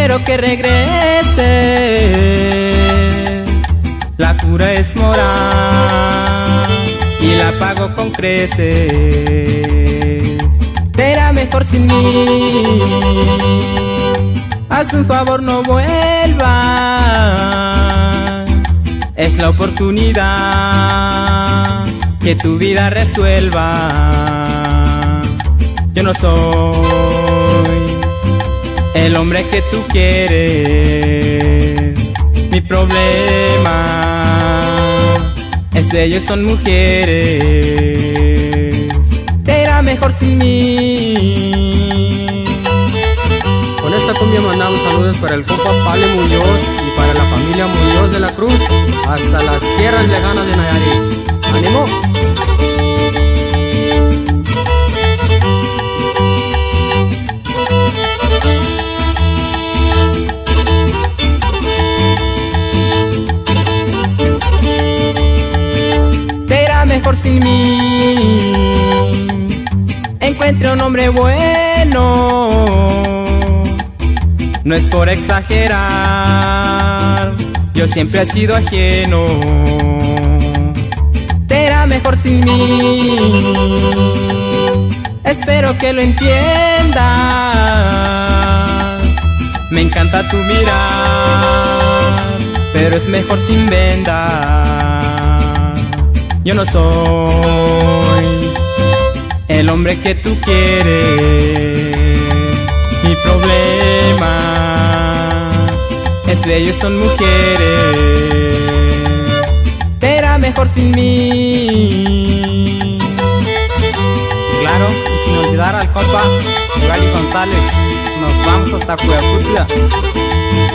espero que regreses. La cura es moral y la pago con creces. Será mejor sin mí. Haz un favor, no vuelvas. Es la oportunidad que tu vida resuelva. Yo no soy el hombre que tú quieres. Mi problema es de ellos, son mujeres. Te irá mejor sin mí. Con esta cumbia mandamos saludos para el compa Pale Muñoz y para la familia Muñoz de la Cruz hasta las tierras lejanas de Nayarit. ¡Ánimo! Te irá mejor sin mí. Encuentre un hombre bueno. No es por exagerar, yo siempre he sido ajeno. Te irá mejor sin mí. Espero que lo entiendas. Me encanta tu mirar, pero es mejor sin venda. Yo no soy el hombre que tú quieres. Mi problema es de ellos, son mujeres. Te irá mejor sin mí. Claro, y sin olvidar al compa Gali González. Nos vamos hasta Cuyacutia.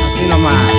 Así nomás.